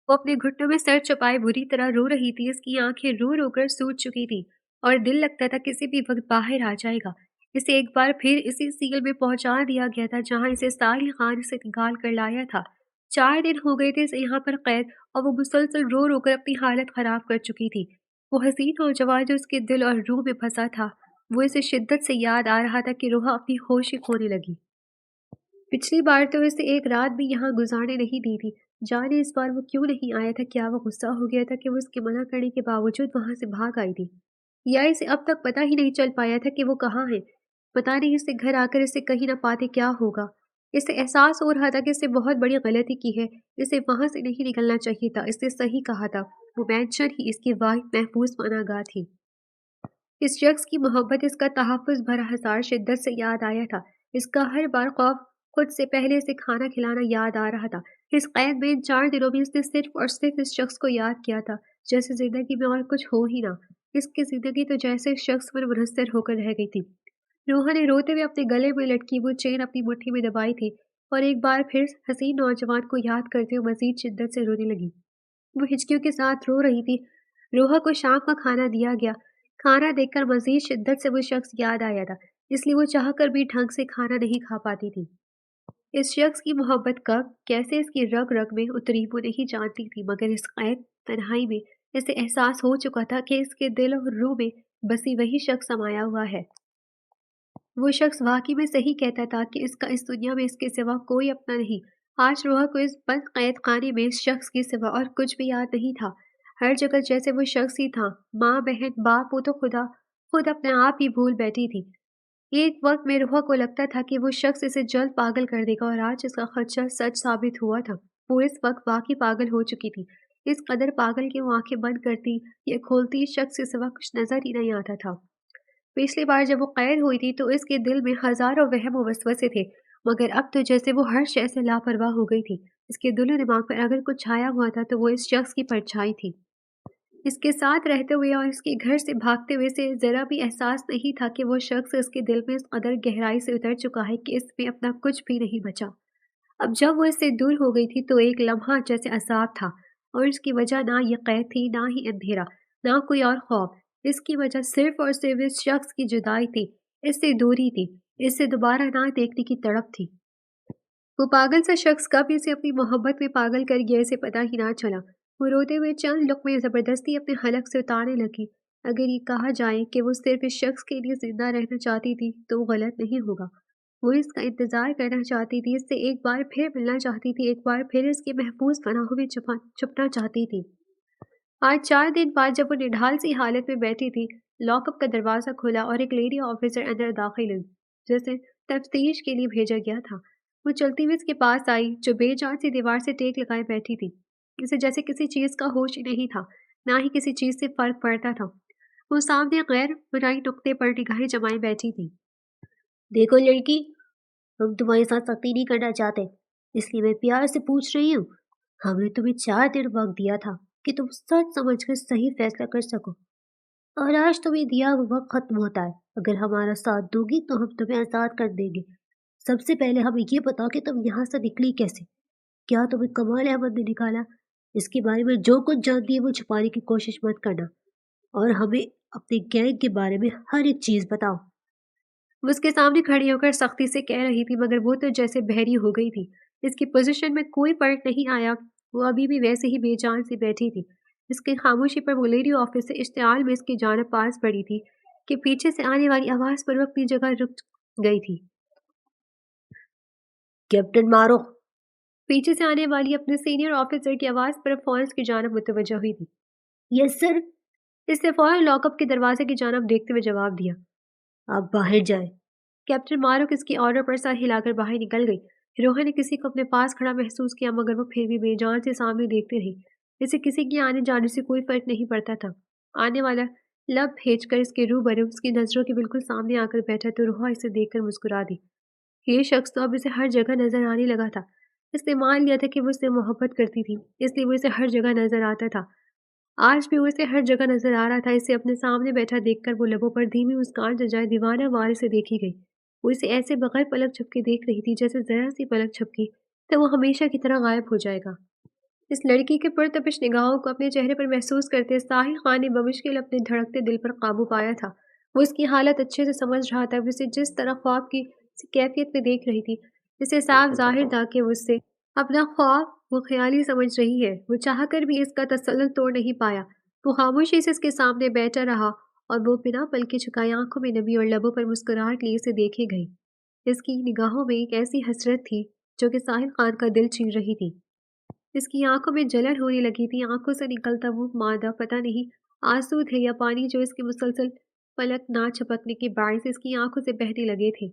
वो अपने घुटनों में सर छुपाए बुरी तरह रो रही थी। उसकी आंखें रो रो कर सूज चुकी थी और दिल लगता था किसी भी वक्त बाहर आ जाएगा। इसे एक बार फिर इसी सील में पहुंचा दिया गया था जहां इसे साहिल खान से निकाल कर लाया था। 4 दिन हो गए थे इसे यहाँ पर कैद और वो मुसलसल रो रो कर अपनी हालत खराब कर चुकी थी। वो हसीन नौजवान जो उसके दिल और रूह में फंसा था, वो इसे शिद्दत से याद आ रहा था कि रूहा अपनी होश ही खोने लगी। पिछली बार तो इसे एक रात भी यहाँ गुजारने नहीं दी थी। जाने इस बार वो क्यों नहीं आया था। क्या वो गुस्सा हो गया था कि वो उसके मना करने के बावजूद वहां से भाग आई थी, या इसे अब तक पता ही नहीं चल पाया था कि वो कहाँ है। पता नहीं इसे घर आकर इसे कहीं ना पाते क्या होगा। इसे एहसास हो रहा था कि इसे बहुत बड़ी गलती की है। इसे वहां से नहीं निकलना चाहिए था। इसने सही कहा था, वो मैंशन ही इसकी वाहिद महफूज पनाहगाह थी। इस शख्स की मोहब्बत, इसका तहफ़्फ़ुज़ भरा हज़ार शिद्दत से याद आया था। इसका हर बार खौफ खुद से पहले से खाना खिलाना याद आ रहा था। इस कैद में इन 4 दिनों में इसने सिर्फ़ और सिर्फ़ इस शख्स को याद किया था, जैसे ज़िंदगी में और कुछ हो ही ना। इसकी ज़िंदगी तो जैसे इस शख्स पर मुनहसर होकर रह गई थी। रूहा ने रोते हुए अपने गले में लटकी वो चेन अपनी मुट्ठी में दबाई थी और एक बार फिर हसीन नौजवान को याद करते हुए मज़ीद शिद्दत से रोने लगी। वो हिचकियों के साथ रो रही थी। रोहा को शाम का खाना दिया गया। खाना देखकर मज़ीद शिद्दत से वो शख्स याद आया था, इसलिए वो चाहकर भी ढंग से खाना नहीं खा पाती थी। इस शख्स की मोहब्बत कब, कैसे इसकी रग-रग में उतरी वो नहीं जानती थी, मगर इस कैद तन्हाई में इसे एहसास हो चुका था कि इसके दिल और रूह में बसी वही शख्स समाया हुआ है। वो शख्स वाक़ई में सही कहता था कि इसका इस दुनिया में इसके सिवा कोई अपना नहीं। आज रोहा को इस बंद कैद खाने में इस शख्स के सिवा और कुछ भी याद नहीं था। हर जगह जैसे वो शख्स ही था। माँ, बहन, बाप, वो तो खुद अपने आप ही भूल बैठी थी। एक वक्त में रोहा को लगता था कि वो शख्स इसे जल्द पागल कर देगा और आज इसका खदशा सच साबित हुआ था। वो इस वक्त वाकई पागल हो चुकी थी। इस कदर पागल कि वो आंखें बंद करती या खोलती इस शख्स के सिवा कुछ नजर ही नहीं आता था। पिछली बार जब वो कैद हुई थी तो इसके दिल में हजारों वहम और वसवसे थे, मगर अब तो जैसे वो हर शय से लापरवाह हो गई थी। इसके दिलो दिमाग पर अगर कुछ छाया हुआ था तो वो इस शख्स की परछाई थी। इसके साथ रहते हुए और इसके घर से भागते हुए से जरा भी एहसास नहीं था कि वो शख्स इसके दिल में इस कदर गहराई से उतर चुका है कि इसमें अपना कुछ भी नहीं बचा। अब जब वो इससे दूर हो गई थी तो एक लम्हा जैसे अज़ाब था, और इसकी वजह ना ये कैद थी, ना ही अंधेरा, ना कोई और खौफ। इसकी वजह सिर्फ और सिर्फ इस शख्स की जुदाई थी, इससे दूरी थी, इससे दोबारा ना देखने की तड़प थी। वो पागल सा शख्स कब इसे अपनी मोहब्बत में पागल कर गया इसे पता ही ना चला। वो रोते हुए चंद लुक़्मे ज़बरदस्ती अपने हलक से उतारने लगी। अगर ये कहा जाए कि वो सिर्फ इस शख्स के लिए जिंदा रहना चाहती थी तो वो गलत नहीं होगा। वो इसका इंतज़ार करना चाहती थी, इससे एक बार फिर मिलना चाहती थी, एक बार फिर इसकी महफूज पनाहों में छुपना चाहती थी। आज 4 दिन बाद जब वो निढाल सी हालत में बैठी थी, लॉकअप का दरवाज़ा खुला और एक लेडी ऑफिसर अंदर दाखिल हुई, जैसे तफ्तीश के लिए भेजा गया था। वो चलती हुई इसके पास आई, जो बेजान सी दीवार से टेक लगाए बैठी थी। इसे जैसे किसी चीज़ का होश ही नहीं था, ना ही किसी चीज़ से फ़र्क पड़ता था। वो सामने गैर बुराई नुक्ते पर निगाहें जमाए बैठी थी। देखो लड़की, हम तुम्हारे साथ सख्ती नहीं करना चाहते, इसलिए मैं प्यार से पूछ रही हूँ। हमने तुम्हें 4 दिन वक्त दिया था कि तुम सोच समझ कर सही फैसला कर सको, और आज तुम्हें दिया हुआ वक्त खत्म होता है। अगर हमारा साथ दोगी तो हम तुम्हें आज़ाद कर देंगे। सबसे पहले हमें ये बताओ कि तुम यहाँ से निकली कैसे? क्या तुम्हें कमाल अहमद ने निकाला? इसके बारे में जो कुछ जानती है वो छुपाने की कोशिश मत करना, और हमें अपने गैंग के बारे में हर एक चीज़ बताओ। वो उसके सामने खड़ी होकर सख्ती से कह रही थी, मगर वो तो जैसे बहरी हो गई थी। इसकी पोजीशन में कोई फर्क नहीं आया। वो अभी भी वैसे ही बेजान सी बैठी थी। इसकी खामोशी पर वो लेडी ऑफिसर इश्तियाल में इसकी जानब पास पड़ी थी कि पीछे से आने वाली आवाज़ पर वो अपनी जगह रुक गई थी। कैप्टन मारो, पीछे से आने वाली अपने सीनियर ऑफिसर की आवाज़ पर फौरन की जानब मुतवज्जो हुई थी। यस सर, इसने फौरन लॉकअप के दरवाजे की जानब देखते हुए जवाब दिया। आप बाहर जाएं। कैप्टन मारूक इसकी ऑर्डर पर सर हिलाकर बाहर निकल गई। रोहा ने किसी को अपने पास खड़ा महसूस किया, मगर वो फिर भी बेजान से सामने देखती रही। इसे किसी के आने जाने से कोई फर्क नहीं पड़ता था। आने वाला लब भेजकर इसके रूबरू उसकी नजरों के बिल्कुल सामने आकर बैठा तो रोहा इसे देखकर मुस्कुरा दी। ये शख्स तो अब इसे हर जगह नजर आने लगा था। इसने मान लिया था कि वो उससे मोहब्बत करती थी, इसलिए वो इसे हर जगह नजर आता था। आज भी वो इसे हर जगह नजर आ रहा था। इसे अपने सामने बैठा देखकर वो लबों पर धीमी मुस्कान सजाए दीवाना वार से देखी गई। वो इसे ऐसे बगैर पलक झपके देख रही थी जैसे जरा सी पलक झपकी तो वो हमेशा की तरह गायब हो जाएगा। اس لڑکی کے پرتپش نگاہوں کو اپنے چہرے پر محسوس کرتے ساحل خان نے بمشکل اپنے دھڑکتے دل پر قابو پایا تھا۔ وہ اس کی حالت اچھے سے سمجھ رہا تھا، وہ اسے جس طرح خواب کی کیفیت میں دیکھ رہی تھی، اسے صاف ظاہر تھا کہ وہ اس سے اپنا خواب وہ خیالی سمجھ رہی ہے۔ وہ چاہ کر بھی اس کا تسلسل توڑ نہیں پایا۔ وہ خاموشی سے اس کے سامنے بیٹھا رہا اور وہ بنا پلکیں جھکائے آنکھوں میں نمی اور لبوں پر مسکراہٹ لیے اسے دیکھے گئی۔ اس کی نگاہوں میں ایک ایسی حسرت تھی جو کہ ساحل خان کا دل چیر رہی تھی۔ اس کی آنکھوں میں جلن ہونے لگی تھی، آنکھوں سے نکلتا وہ مادہ پتہ نہیں آنسو تھے یا پانی جو اس کے مسلسل پلک نہ چھپکنے کے باعث اس کی آنکھوں سے بہنے لگے تھے۔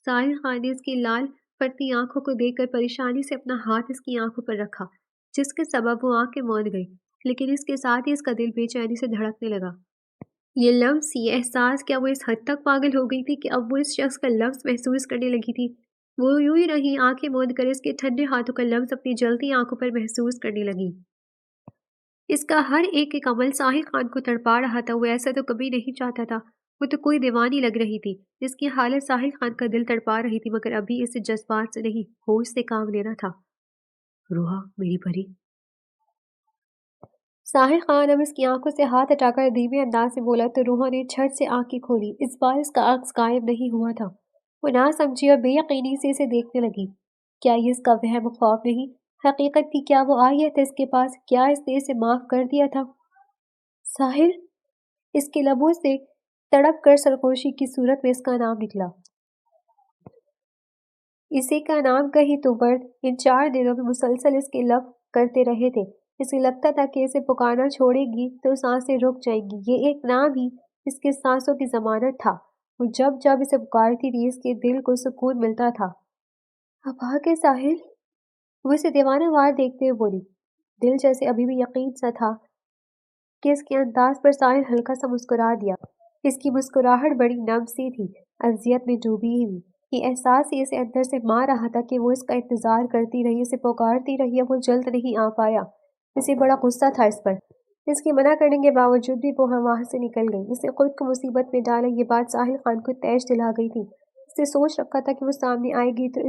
ساحل خان نے اس کی لال پڑتی آنکھوں کو دیکھ کر پریشانی سے اپنا ہاتھ اس کی آنکھوں پر رکھا، جس کے سبب وہ آنکھیں موند گئی، لیکن اس کے ساتھ ہی اس کا دل بے چینی سے دھڑکنے لگا۔ یہ لمس، یہ احساس، کیا وہ اس حد تک پاگل ہو گئی تھی کہ اب وہ اس شخص کا لمس محسوس کرنے لگی تھی؟ وہ یوں ہی رہی آنکھیں موند کر اس کے ٹھنڈے ہاتھوں کا لمس اپنی جلتی آنکھوں پر محسوس کرنے لگی۔ اس کا ہر ایک عمل ساحل خان کو تڑپا رہا تھا۔ وہ ایسا تو کبھی نہیں چاہتا تھا، وہ تو کوئی دیوانی لگ رہی تھی۔ اس کی حالت ساحل خان کا دل تڑپا رہی تھی، مگر ابھی اسے جذبات سے نہیں ہوش سے کام لینا تھا۔ روحا میری پری۔ ساحل خان اب اس کی آنکھوں سے ہاتھ ہٹا کر دھیمے انداز سے بولا تو روحا نے جھٹ سے آنکھیں کھولی۔ اس بار اس کا عکس غائب نہیں ہوا تھا۔ وہ نہ سمجھی اور بے یقینی سے اسے دیکھنے لگی۔ کیا یہ اس کا وہم و خواب نہیں، حقیقت تھی؟ کیا وہ آئی تھا اس کے پاس؟ کیا اس نے اسے معاف کر دیا تھا؟ ساحل، اس کے لبوں سے تڑپ کر سرگوشی کی صورت میں اس کا نام نکلا۔ اسی کا نام کہیں تو برد ان 4 دنوں میں مسلسل اس کے لب کرتے رہے تھے۔ اسے لگتا تھا کہ اسے پکارنا چھوڑے گی تو سانسیں رک جائیں گی۔ یہ ایک نام ہی اس کے سانسوں کی ضمانت تھا۔ وہ جب جب اسے پکارتی تھی اس کے دل کو سکون ملتا تھا۔ اب آگے ساحل، وہ اسے دیوانہ وار دیکھتے ہوئے بولی۔ دل جیسے ابھی بھی یقین سا تھا کہ اس کے انداز پر ساحل ہلکا سا مسکرا دیا۔ اس کی مسکراہٹ بڑی نم سی تھی، اذیت میں ڈوبی ہوئی۔ یہ احساس ہی اسے اندر سے مار رہا تھا کہ وہ اس کا انتظار کرتی رہی، اسے پکارتی رہی، اب وہ جلد نہیں آ پایا۔ اسے بڑا غصہ تھا اس پر۔ اس کے منع کرنے کے باوجود بھی وہ وہاں سے نکل گئی۔ اسے خود کو مصیبت میں ڈالا، یہ بات ساحل خان کو تیش دلا گئی تھی۔ اس نے سوچ رکھا تھا کہ وہ سامنے آئے گی تو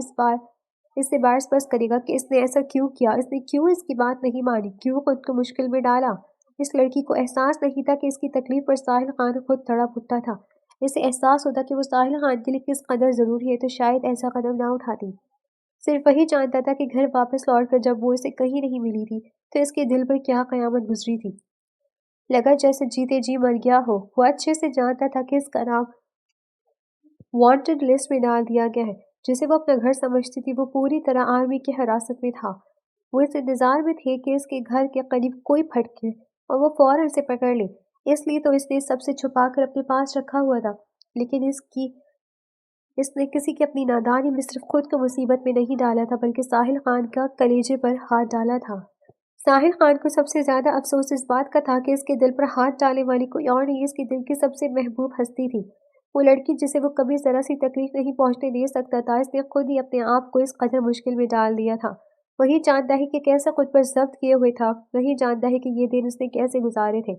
اس سے باعث بس کرے گا کہ اس نے ایسا کیوں کیا، اس نے کیوں اس کی بات نہیں مانی، کیوں خود کو مشکل میں ڈالا۔ اس لڑکی کو احساس نہیں تھا کہ اس کی تکلیف پر ساحل خان خود تڑپ اٹھتا تھا۔ اسے احساس ہوتا کہ وہ ساحل خان کے لیے کس قدر ضروری ہے تو شاید ایسا قدم نہ اٹھاتی۔ صرف وہی جانتا تھا کہ گھر واپس لوٹ کر جب وہ اسے کہیں نہیں ملی تھی تو اس کے دل پر کیا قیامت گزری تھی۔ لگا جیسے جیتے جی مر گیا ہو۔ وہ اچھے سے جانتا تھا کہ اس کا نام وانٹڈ لسٹ میں ڈال دیا گیا ہے۔ جسے وہ اپنا گھر سمجھتی تھی وہ پوری طرح آرمی کی حراست میں تھا۔ وہ اس انتظار میں تھے کہ اس کے گھر کے قریب کوئی پھٹکے اور وہ فوراً سے پکڑ لے، اس لیے تو اس نے سب سے چھپا کر اپنے پاس رکھا ہوا تھا۔ لیکن اس نے کسی کی اپنی نادانی میں صرف خود کو مصیبت میں نہیں ڈالا تھا بلکہ ساحل خان کا کلیجے پر ہاتھ ڈالا تھا۔ ساحل خان کو سب سے زیادہ افسوس اس بات کا تھا کہ اس کے دل پر ہاتھ ڈالنے والی کوئی اور نہیں، اس کے دل کی سب سے محبوب ہستی تھی۔ وہ لڑکی جسے وہ کبھی ذرا سی تکلیف نہیں پہنچنے دے سکتا تھا، اس نے خود ہی اپنے آپ کو اس قدر مشکل میں ڈال دیا تھا۔ وہی جانتا ہے کہ کیسا خود پر ضبط کیے ہوئے تھا، وہی جانتا ہے کہ یہ دن اس نے کیسے گزارے تھے۔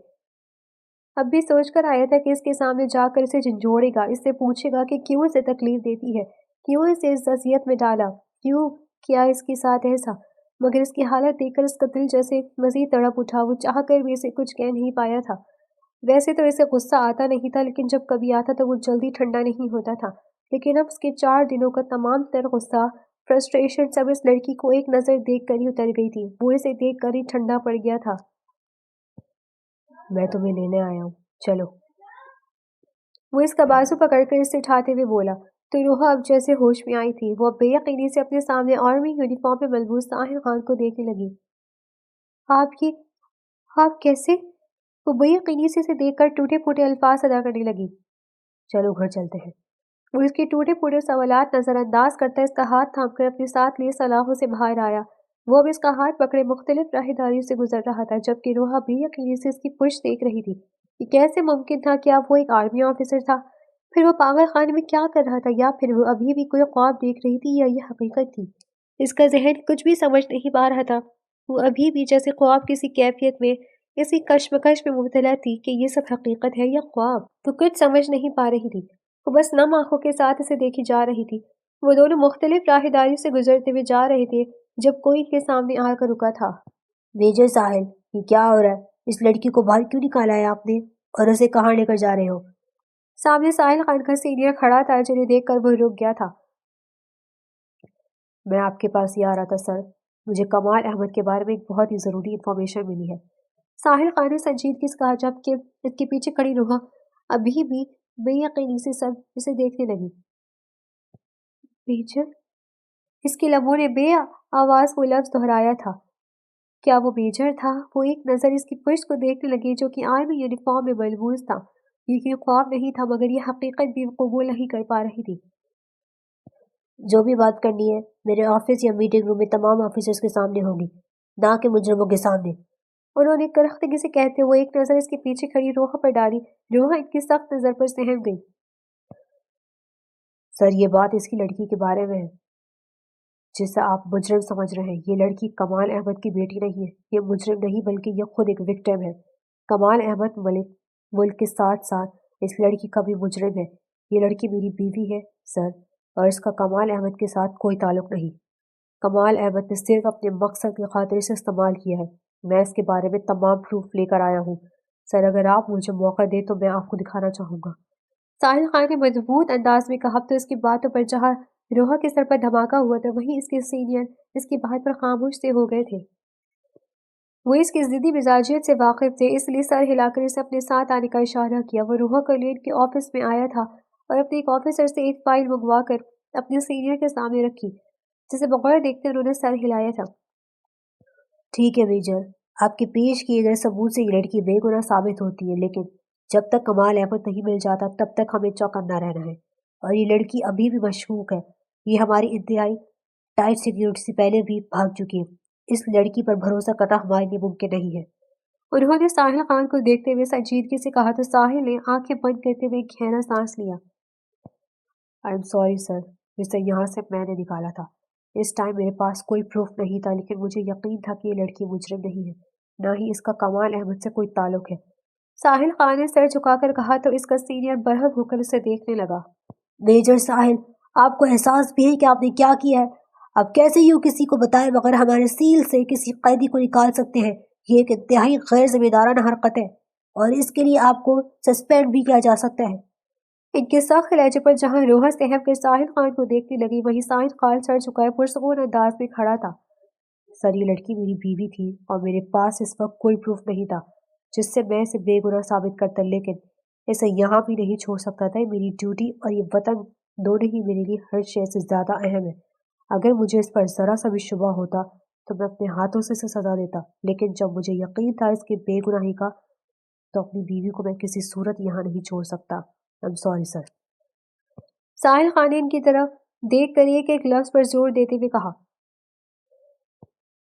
اب بھی سوچ کر آیا تھا کہ اس کے سامنے جا کر اسے جھنجھوڑے گا، اس سے پوچھے گا کہ کیوں اسے تکلیف دیتی ہے، کیوں اسے اس اذیت میں ڈالا، کیوں کیا اس کے ساتھ ایسا۔ مگر اس کی حالت دیکھ کر اس کا دل جیسے مزید تڑپ اٹھا۔ وہ چاہ کر بھی اسے کچھ کہہ نہیں پایا تھا۔ ویسے تو اسے غصہ آتا نہیں تھا، لیکن جب کبھی آتا تو وہ جلدی ٹھنڈا نہیں ہوتا تھا۔ لیکن اب اس کے 4 دنوں کا تمام تر غصہ، فرسٹریشن سب اس لڑکی کو ایک نظر دیکھ کر ہی اتر گئی تھی۔ وہ اسے دیکھ کر ہی ٹھنڈا پڑ گیا تھا۔ میں تمہیں لینے آیا ہوں، چلو۔ وہ اس کا بازو پکڑ کر اسے اٹھاتے ہوئے بولا تو روحا اب جیسے ہوش میں آئی تھی۔ وہ اب بے یقینی سے اپنے سامنے آرمی یونیفارم میں ملبوس ساحل خان کو دیکھنے لگی۔ آپ کیسے؟ وہ بے یقینی سے اسے دیکھ کر ٹوٹے پھوٹے الفاظ ادا کرنے لگی۔ چلو گھر چلتے ہیں۔ وہ اس کے ٹوٹے پھوٹے سوالات نظر انداز کرتا اس کا ہاتھ تھام کر اپنے ساتھ لیے سلاخوں سے باہر آیا۔ وہ اب اس کا ہاتھ پکڑے مختلف راہداریوں سے گزر رہا تھا، جبکہ روحا بے یقینی سے اس کی پشت دیکھ رہی تھی۔ یہ کیسے ممکن تھا کہ اب وہ ایک آرمی آفیسر تھا؟ پھر وہ پاگل خانے میں کیا کر رہا تھا؟ یا پھر وہ ابھی بھی کوئی خواب دیکھ رہی تھی یا یہ حقیقت تھی؟ اس کا ذہن کچھ بھی سمجھ نہیں پا رہا تھا۔ وہ ابھی بھی جیسے خواب کسی کیفیت میں، اسی کشمکش میں مبتلا تھی کہ یہ سب حقیقت ہے یا خواب۔ وہ کچھ سمجھ نہیں پا رہی تھی۔ وہ بس نم آنکھوں کے ساتھ اسے دیکھی جا رہی تھی۔ وہ دونوں مختلف راہداریوں سے گزرتے ہوئے جا رہے تھے جب کوئی ان کے سامنے آ کر رکا تھا۔ मेजर साहिल, ये क्या हो रहा है? इस लड़की को बाहर क्यों निकाला है आपने और उसे कहाँ लेकर जा रहे हो? सामने साहिल खान का सीनियर खड़ा था, जिन्हें देखकर वो रुक गया था। मैं आपके पास ही आ रहा था सर, मुझे कमाल अहमद के बारे में एक बहुत ही ज़रूरी इन्फॉर्मेशन मिली है। साहिल खान ने संजीदगी से कहा, जबकि इसके पीछे खड़ी रूहा अभी भी बेयकीनी से सब इसे देखने लगी। मेजर? इसके लबों ने बे आवाज वो लफ्ज दोहराया था। क्या वो मेजर था? वो एक नजर इसकी पुश्त को देखने लगी, जो कि आर्मी यूनिफॉर्म में मलबूस था। ये ख्वाब नहीं था, मगर ये हकीकत भी कबूल नहीं कर पा रही थी। जो भी बात करनी है मेरे ऑफिस या मीटिंग रूम में तमाम ऑफिसर्स के सामने होगी, ना कि मुजरमों के सामने। उन्होंने करख्तगी से कहते हुए एक नजर इसके पीछे खड़ी रोहा पर डाली। रोहा इनकी सख्त नजर पर सहम गई। सर, ये बात इसकी लड़की के बारे में है जिसे आप मुजरिम समझ रहे हैं। ये लड़की कमाल अहमद की बेटी नहीं है। ये मुजरिम नहीं बल्कि ये खुद एक विक्टिम है। कमाल अहमद मलिक मुल्क के साथ साथ इस लड़की का भी मुजरिम है। ये लड़की मेरी बीवी है सर, और इसका कमाल अहमद के साथ कोई ताल्लुक नहीं। कमाल अहमद ने सिर्फ अपने मकसद की खातिर इसे इस्तेमाल किया है। मैं इसके बारे में तमाम प्रूफ लेकर आया हूँ सर। अगर आप मुझे मौका दें तो मैं आपको दिखाना चाहूँगा। साहिल खान ने मजबूत अंदाज में कहा। तो इसकी बातों पर जहाँ रोहा के सर पर धमाका हुआ था, वहीं इसके सीनियर इसकी बात पर खामोश से हो गए थे। वो इसकी जिद्दी मिजाजियत से वाकिफ थे, इसलिए सर हिलाकर इसे अपने साथ आने का इशारा किया। वो रोहा को लिए के ऑफिस में आया था और अपने एक ऑफिसर से एक फाइल मंगवा कर अपने सीनियर के सामने रखी, जिसे बगैर देखते उन्होंने सर हिलाया था। ठीक है मेजर, आपके पेश किए गए सबूत से ये लड़की बेगुनाह साबित होती है, लेकिन जब तक कमाल अहमद नहीं मिल जाता तब तक हमें चौकन्ना रहना है। और ये लड़की अभी भी मशकूक है। ये हमारी इंतहाई टाइट सिक्योरिटी से पहले भी भाग चुकी है। इस लड़की पर भरोसा करना हमारे लिए मुमकिन नहीं है। उन्होंने साहिल खान को देखते हुए संजीदगी से कहा। तो साहिल ने आंखें बंद करते हुए एक गहरा सांस लिया। आई एम सॉरी सर, इसे यहाँ से मैंने निकाला था। इस टाइम मेरे पास कोई प्रूफ नहीं था, लेकिन मुझे यकीन था कि ये लड़की मुजरिम नहीं है, ना ही इसका कमाल अहमद से कोई ताल्लुक है। साहिल खान ने सर झुकाकर कहा। तो इसका सीनियर बरहक होकर उसे देखने लगा। मेजर साहिल, आपको एहसास भी है कि आपने क्या किया है? आप कैसे यूँ किसी को बताए बगैर हमारे सील से किसी कैदी को निकाल सकते हैं? ये एक इंतहाई गैर जिम्मेदाराना हरकत है और इसके लिए आपको सस्पेंड भी किया जा सकता है। इनके सख्त लहजे पर जहां रोहा सहम कर साहिल खान को देखने लगी, वहीं साहिल खान सर झुकाए पुरसकून अंदाज में खड़ा था। सर, ये लड़की मेरी बीवी थी और मेरे पास इस वक्त कोई प्रूफ नहीं था जिससे मैं इसे बेगुनाह साबित करता, लेकिन इसे यहाँ भी नहीं छोड़ सकता था। मेरी ड्यूटी और ये वतन दोनों ही मेरे लिए हर शय से ज़्यादा अहम है। अगर मुझे इस पर ज़रा सा भी शुबा होता तो मैं अपने हाथों से इसे सजा देता, लेकिन जब मुझे यकीन था इसकी बेगुनाही का, तो अपनी बीवी को मैं किसी सूरत यहाँ नहीं छोड़ सकता। I am sorry sir. Sahil Khan ने इनकी तरफ देख कर एक लफ्ज पर जोर देते हुए कहा।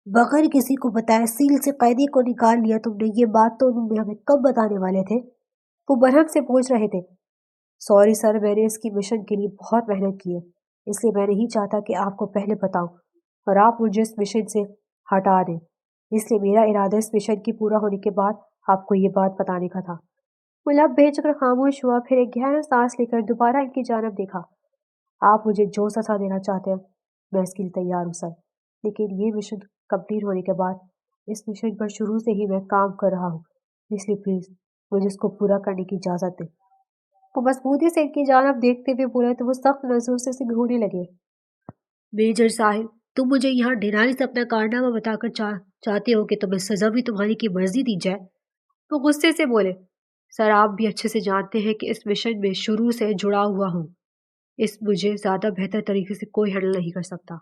बगैर किसी को बताए सील से कैदी को निकाल लिया तुमने। ये बात तो तुम हमें कब बताने वाले थे? वो बरहम से पूछ रहे थे। सॉरी सर, मैंने इसकी मिशन के लिए बहुत मेहनत की है, इसलिए मैं नहीं चाहता कि आपको पहले बताऊं और आप मुझे इस मिशन से हटा दें। इसलिए मेरा इरादा इस मिशन की पूरा होने के बाद आपको ये बात बताने का था। वो लब भेजकर खामोश हुआ, फिर एक गहरा सांस लेकर दोबारा इनकी जानब देखा। आप मुझे जो सजा देना चाहते हैं मैं इसके लिए तैयार हूँ सर, लेकिन ये मिशन कंप्लीट होने के बाद इस मिशन पर शुरू से ही मैं काम कर रहा हूँ, इसलिए प्लीज़ मुझे इसको पूरा करने की इजाज़त दें। वो मजबूती से इनकी जानब देखते हुए बोले, तो वो सख्त नजरों से घूरने लगे। मेजर साहिब, तुम मुझे यहाँ ढिनाने से अपना कारनामा बताकर चाहते हो कि तुम्हें सजा भी तुम्हारी की मर्जी दी जाए? वो गुस्से से बोले। सर, आप भी अच्छे से जानते हैं कि इस मिशन में शुरू से जुड़ा हुआ हूँ। इस मुझे ज़्यादा बेहतर तरीके से कोई हैंडल नहीं कर सकता।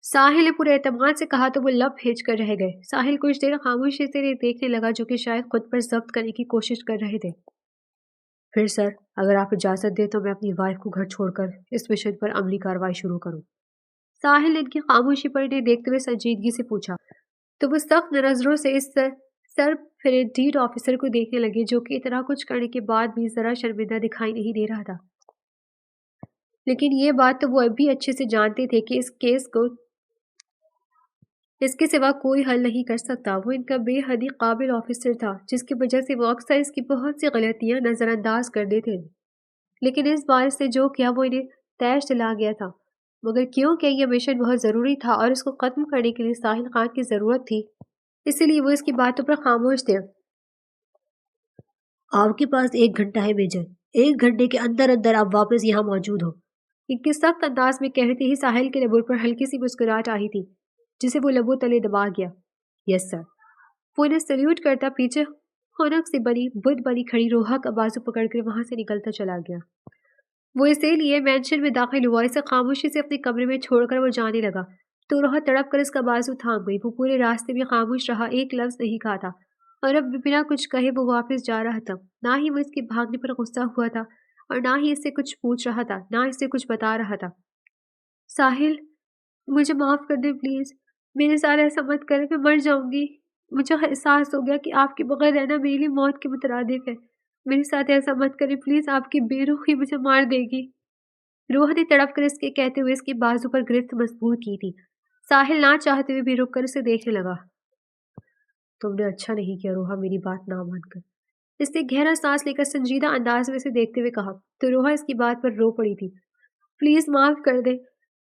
साहिल ने पूरे एतमाद से कहा। तो वो लब भेज कर रह गए। साहिल कुछ देर खामोशी से इन्हें देखने लगा, जो कि शायद खुद पर जब्त करने की कोशिश कर रहे थे। फिर सर, अगर आप इजाज़त दें तो मैं अपनी वाइफ को घर छोड़कर इस मिशन पर अमली कार्रवाई शुरू करूँ। साहिल ने इनकी खामोशी पर इन्हें देखते हुए संजीदगी से पूछा। तो वो सख्त नजरों से इस सर फेरेंटीन ऑफिसर को देखने लगे, जो कि इतना कुछ करने के बाद भी जरा शर्मिंदा दिखाई नहीं दे रहा था। लेकिन ये बात तो वो अभी अच्छे से जानते थे कि इस केस को इसके सिवा कोई हल नहीं कर सकता। वो इनका बेहद ही काबिल ऑफिसर था, जिसकी वजह से वो अक्सर इसकी बहुत सी गलतियां नज़रअंदाज कर देते थे। लेकिन इस बार इसने जो किया वो इन्हें तैश दिला गया था। मगर क्योंकि यह मिशन बहुत ज़रूरी था और इसको ख़त्म करने के लिए साहिल खान की ज़रूरत थी, इसी लिए वो इसकी बातों पर खामोश थे। आपके पास 1 घंटा है मेजर, 1 घंटे के अंदर अंदर आप वापस यहाँ मौजूद हो। इनके सख्त अंदाज में कहते ही साहिल के लबों पर हल्की सी मुस्कुराहट आई थी, जिसे वो लबों तले दबा गया। Yes sir. वो इन्हें सल्यूट करता पीछे खौनक से बनी बुद्ध बनी खड़ी रोहा का बाजू पकड़कर वहां से निकलता चला गया। वो इसे लिए मैंशन में दाखिल हुआ। इसे खामोशी से अपने कमरे में छोड़कर वो जाने लगा तो रोहा तड़प कर इसका बाजू थाम गई। वो पूरे रास्ते में खामोश रहा, एक लफ्ज नहीं कहा था, और अब बिना कुछ कहे वो वापस जा रहा था। ना ही वो इसके भागने पर गुस्सा हुआ था और ना ही इससे कुछ पूछ रहा था, ना इससे कुछ बता रहा था। साहिल, मुझे माफ कर दे प्लीज, मेरे साथ ऐसा मत करें, मैं मर जाऊंगी। मुझे एहसास हो गया कि आपके बगैर रहना मेरे लिए मौत के मुतरादिफ है। मेरे साथ ऐसा मत करें प्लीज, आपकी बेरुखी मुझे मार देगी। रूह ने तड़प कर इसके कहते हुए इसके बाजू पर गिरफ्त मजबूत की थी। साहिल ना चाहते हुए भी रुक कर इसे देखने लगा। तुमने अच्छा नहीं किया रोहा, मेरी बात ना मानकर। इसने गहरा सांस लेकर संजीदा अंदाज में इसे देखते हुए कहा तो रोहा इसकी बात पर रो पड़ी थी। प्लीज माफ कर दे,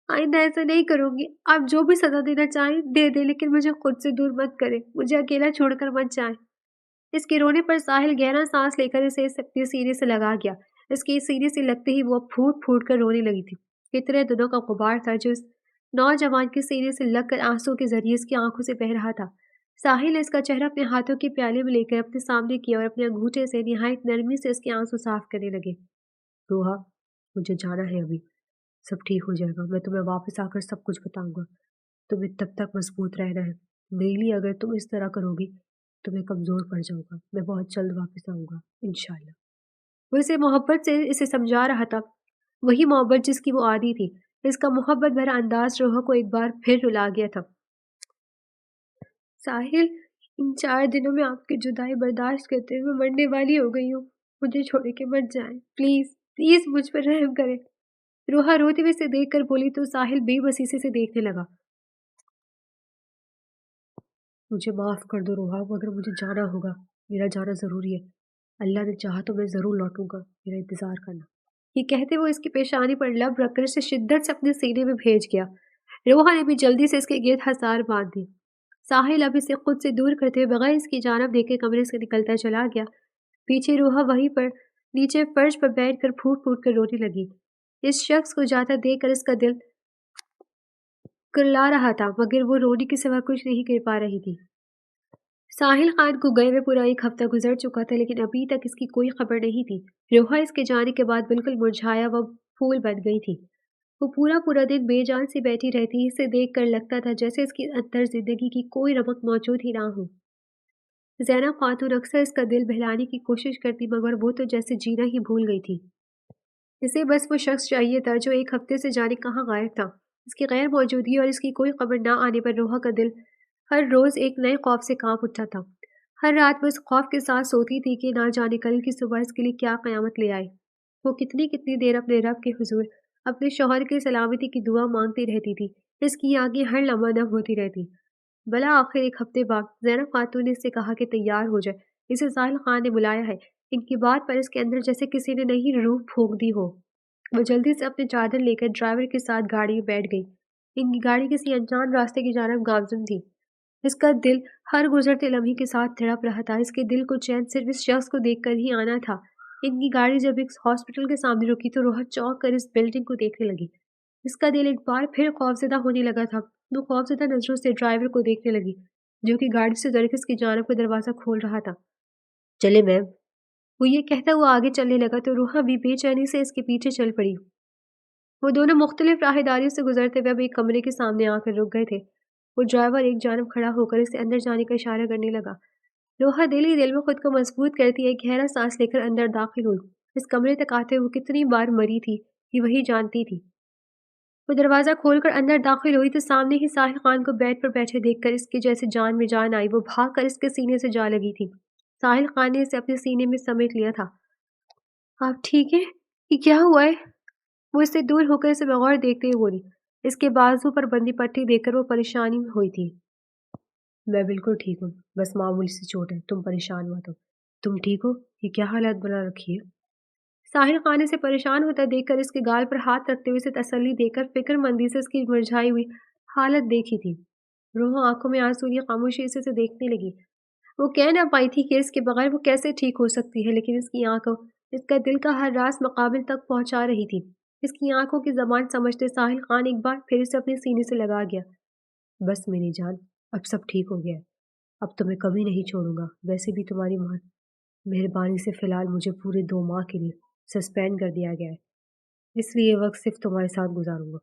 आइंदा ऐसा नहीं करूंगी। आप जो भी सजा देना चाहें दे दे, लेकिन मुझे खुद से दूर मत करें, मुझे अकेला छोड़कर मत जाएं। इसके रोने पर साहिल गहरा सांस लेकर इसे अपने सीने से लगा गया। इसके सीने से लगते ही वो फूट फूट कर रोने लगी थी। कितने दिनों का गुबार था जो इस नौजवान के सीने से लगकर आंसू के जरिए इसकी आंखों से बह रहा था। साहिल ने इसका चेहरा अपने हाथों के प्याले में लेकर अपने सामने किया और अपने अंगूठे से निहायत नरमी से इसके आंसू साफ करने लगे। रोहा, मुझे जाना है अभी, सब ठीक हो जाएगा। मैं तुम्हें वापस आकर सब कुछ बताऊंगा। तुम्हें तब तक मजबूत रहना है। मेरे लिए अगर तुम इस तरह करोगी तो मैं कमजोर पड़ जाऊंगा। मैं बहुत जल्द वापस आऊंगा इंशाल्लाह। वो इसे मोहब्बत से इसे समझा रहा था, वही मोहब्बत जिसकी वो आदी थी। इसका मोहब्बत भरा अंदाज रोहा को एक बार फिर रुला गया था। साहिल, इन 4 दिनों में आपकी जुदाई बर्दाश्त करते हुए मरने वाली हो गई हूँ। मुझे छोड़ के मत जाएं, प्लीज प्लीज मुझ पर रहम करें। रोहा रोते हुए से देख कर बोली तो साहिल बेबसी से देखने लगा। मुझे माफ कर दो रोहा, मगर मुझे जाना होगा। मेरा जाना जरूरी है। अल्लाह ने चाहा तो मैं जरूर लौटूंगा। मेरा इंतजार करना। ये कहते वो इसकी पेशानी पर लब रखकर इसे शिद्दत से अपने सीने में भेज गया। रोहा ने भी जल्दी से इसके गिर्द हसार बांध दी। साहिल अब इसे खुद से दूर करते हुए बगैर इसकी जानब देखे कमरे से निकलता चला गया। पीछे रोहा वहीं पर नीचे फर्श पर बैठकर फूट फूट कर रोने लगी। इस शख्स को जाता देखकर इसका दिल कुरला रहा था, मगर वो रोने के सिवा कुछ नहीं कर पा रही थी। साहिल खान को गए हुए पूरा 1 हफ्ता गुजर चुका था, लेकिन अभी तक इसकी कोई खबर नहीं थी। रोहा इसके जाने के बाद बिल्कुल मुरझाया व फूल बन गई थी। वो पूरा पूरा दिन बेजान से बैठी रहती। इसे देख कर लगता था जैसे इसके अंदर जिंदगी की कोई रमक मौजूद ही ना हो। ज़ैनब खातून अक्सर इसका दिल बहलाने की कोशिश करती, मगर वो तो जैसे जीना ही भूल गई थी। इसे बस वो शख्स चाहिए था जो 1 हफ्ते से जाने कहाँ गायब था। इसकी गैर मौजूदगी और इसकी कोई खबर ना आने पर रोहा का दिल हर रोज एक नए खौफ से कांप उठा था। हर रात वो इस खौफ के साथ सोती थी कि ना जाने कल की सुबह इसके लिए क्या कयामत ले आए। वो कितनी कितनी देर अपने रब के हुजूर अपने शौहर की सलामती की दुआ मांगती रहती थी। इसकी आंखें हर लम्हा नम होती रहती। भला आखिर 1 हफ्ते बाद ज़ैनब खातून ने इससे कहा कि तैयार हो जाए, इसे साहिल खान ने बुलाया है। इनकी बात पर इसके अंदर जैसे किसी ने नई रूह फूंक दी हो। वो जल्दी से अपनी चादर लेकर ड्राइवर के साथ गाड़ी में बैठ गई। इनकी गाड़ी किसी अनजान रास्ते की जानब गामज़ुन थी। इसका दिल हर गुजरते लम्हे के साथ तड़प रहा था। इसके दिल को चैन सिर्फ इस शख्स को देखकर ही आना था। इनकी गाड़ी जब एक हॉस्पिटल के सामने रुकी तो रोहा चौंक कर इस बिल्डिंग को देखने लगी। इसका दिल एक बार फिर खौफजदा होने लगा था। वो खौफजदा नजरों से ड्राइवर को देखने लगी, जो कि गाड़ी से उतरकर इसकी जानब का दरवाज़ा खोल रहा था। चले मैम। वो ये कहता हुआ आगे चलने लगा तो रूहा भी बेचैनी से इसके पीछे चल पड़ी। वो दोनों मुख्तलिफ राहदारियों से गुजरते हुए अब एक कमरे के सामने आकर रुक गए थे। वो ड्राइवर एक जानब खड़ा होकर इसे अंदर जाने का इशारा करने लगा। रोहा दिल ही दिल में खुद को मजबूत करती एक गहरा सांस लेकर अंदर दाखिल हुई। इस कमरे तक आते हुए कितनी बार मरी थी ये वही जानती थी। वो दरवाज़ा खोलकर अंदर दाखिल हुई तो सामने ही साहिल खान को बेड पर बैठे देखकर इसके जैसे जान में जान आई। वो भाग कर इसके सीने से जा लगी थी। साहिल खान ने इसे अपने सीने में समेट लिया था। आप ठीक है? ये क्या हुआ है? वो इससे दूर होकर इसे बगौर देखते हुए बोली। इसके बाजू पर बंदी पट्टी देखकर वो परेशानी में हुई थी। मैं बिल्कुल ठीक हूँ, बस मामूली सी चोट है, तुम परेशान मत हो। तुम ठीक हो? ये क्या हालत बना रखी है? साहिल खान इसे परेशान होता देखकर इसके गाल पर हाथ रखते हुए इसे तसल्ली देकर फिक्रमंदी से इसकी मुरझाई हुई हालत देखी थी। रोहा आंखों में आंसू लिए खामोशी से उसे देखने लगी। वो कह ना पाई थी कि इसके बगैर वो कैसे ठीक हो सकती है, लेकिन इसकी आंखों, इसका दिल का हर राज मकाबिल तक पहुंचा रही थी। इसकी आंखों की जबान समझते साहिल खान एक बार फिर से अपने सीने से लगा गया। बस मेरी जान, अब सब ठीक हो गया है। अब तुम्हें कभी नहीं छोड़ूंगा। वैसे भी तुम्हारी मेहरबानी से फिलहाल मुझे पूरे 2 माह के लिए सस्पेंड कर दिया गया है, इसलिए ये वक्त सिर्फ तुम्हारे साथ गुजारूंगा।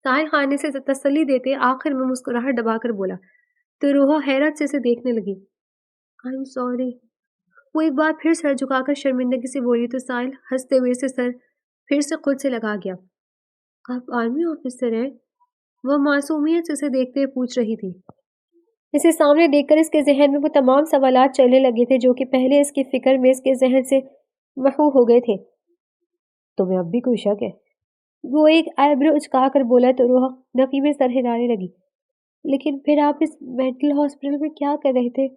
साहिल खान ने इसे तसल्ली देते आखिर में मुस्कुराहट दबाकर बोला। तो रोहा हैरत से इसे देखने लगी। आई एम सॉरी। वो एक बार फिर सर झुकाकर शर्मिंदगी से बोली तो साहिल हंसते हुए से सर फिर से खुद से लगा गया। आप आर्मी ऑफिसर हैं? वह मासूमियत से उसे देखते हुए पूछ रही थी। इसे सामने देखकर इसके जहन में वो तमाम सवालात चलने लगे थे जो कि पहले इसकी फिक्र में इसके जहन से महू हो गए थे। तुम्हें अब भी कोई शक है? वो एक आईब्रो उचका कर बोला तो रोहा नफी में सर हिलाने लगी। लेकिन फिर आप इस मेंटल हॉस्पिटल में क्या कर रहे थे?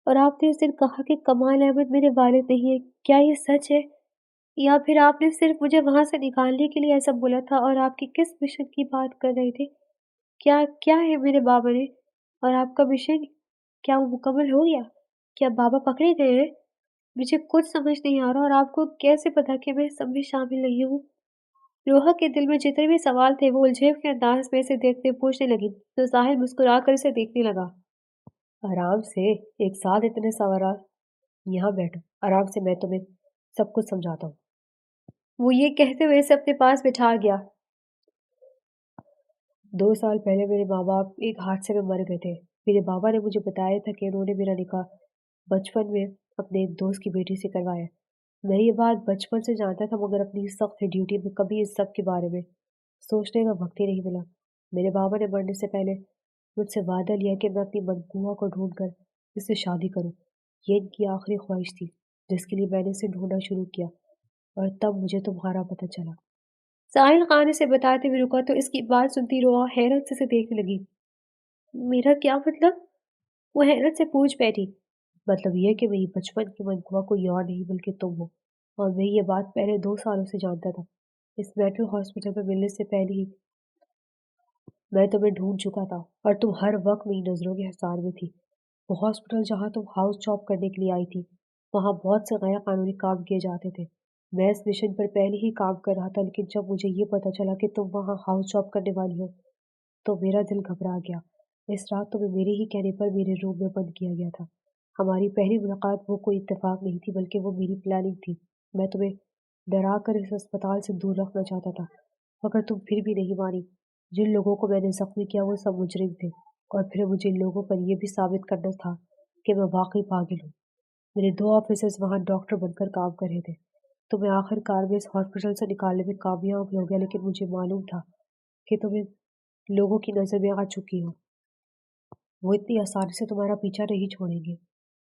और आपने उस दिन कहा कि कमाल अहमद मेरे वालिद नहीं है, क्या ये सच है? या फिर आपने सिर्फ मुझे वहां से निकालने के लिए ऐसा बोला था? और आपकी किस मिशन की बात कर रहे थे? क्या क्या है मेरे बाबा ने? और आपका मिशन क्या वो मुकम्मल हो गया? क्या बाबा पकड़े गए हैं? मुझे कुछ समझ नहीं आ रहा, और आपको कैसे पता कि मैं सब में शामिल नहीं हूँ? रोहा के दिल में जितने भी सवाल थे वो उलझे के अंदाज में इसे देखते पूछने लगी तो साहिल मुस्कुरा कर इसे देखने लगा। आराम से, एक साथ इतने सवाल। यहाँ बैठो आराम से, मैं तुम्हें सब कुछ समझाता हूँ। वो ये कहते हुए इसे अपने पास बिठा गया। 2 साल पहले मेरे माँ बाप एक हादसे में मर गए थे। मेरे बाबा ने मुझे बताया था कि उन्होंने मेरा निकाह बचपन में अपने एक दोस्त की बेटी से करवाया। मैं ये बात बचपन से जानता था, मगर अपनी सख्त ड्यूटी में कभी इस सब के बारे में सोचने का वक्त ही नहीं मिला। मेरे बाबा ने मरने से पहले मुझसे वादा लिया कि मैं अपनी मनगुआ को ढूंढ कर इससे शादी करूं। ये इनकी आखिरी ख्वाहिश थी, जिसके लिए मैंने इसे ढूंढना शुरू किया, और तब मुझे तुम्हारा पता चला। साहिल खान इसे बताते हुए रुका तो इसकी बात सुनती रोआ हैरत से देखने लगी। मेरा क्या मतलब? वो हैरत से पूछ बैठी। मतलब ये कि मेरी बचपन की मनगुआ कोई और नहीं बल्कि तुम हो, और मैं ये बात पहले 2 सालों से जानता था। इस मेंटल हॉस्पिटल में मिलने से पहले ही मैं तुम्हें ढूंढ चुका था, और तुम हर वक्त मेरी नजरों के हिसार में थी। वो हॉस्पिटल जहाँ तुम हाउस जॉब करने के लिए आई थी, वहाँ बहुत से गैर कानूनी काम किए जाते थे। मैं इस मिशन पर पहले ही काम कर रहा था, लेकिन जब मुझे ये पता चला कि तुम वहाँ हाउस जॉब करने वाली हो, तो मेरा दिल घबरा गया। इस रात तुम्हें मेरे ही कहने पर मेरे रूम में बंद किया गया था। हमारी पहली मुलाकात वो कोई इत्तेफाक नहीं थी, बल्कि वो मेरी प्लानिंग थी। मैं तुम्हें डरा कर इस अस्पताल से दूर रखना चाहता था, मगर तुम फिर भी नहीं मानी। जिन लोगों को मैंने जख्मी किया वो सब मुजरिम थे, और फिर मुझे इन लोगों पर यह भी साबित करना था कि मैं वाकई पागल हूँ। मेरे 2 ऑफिसर्स वहाँ डॉक्टर बनकर काम कर रहे थे, तो मैं आखिरकार में इस हॉस्पिटल से निकालने में कामयाब हो गया। लेकिन मुझे मालूम था कि तुम्हें लोगों की नज़र में आ चुकी हो। वो इतनी आसानी से तुम्हारा पीछा नहीं छोड़ेंगे,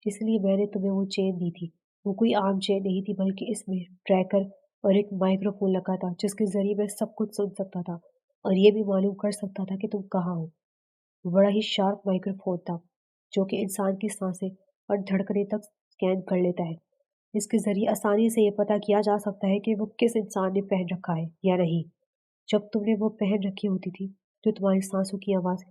इसलिए मैंने तुम्हें वो चेन दी थी। वो कोई आम चेन नहीं थी, बल्कि इसमें ट्रैकर और एक माइक्रोफोन लगा था, जिसके जरिए मैं सब कुछ सुन सकता था और ये भी मालूम कर सकता था कि तुम कहाँ हो। वो बड़ा ही शार्प माइक्रोफोन था, जो कि इंसान की सांसें और धड़कने तक स्कैन कर लेता है। इसके जरिए आसानी से ये पता किया जा सकता है कि वो किस इंसान ने पहन रखा है या नहीं। जब तुमने वो पहन रखी होती थी, तो तुम्हारी सांसों की आवाज़,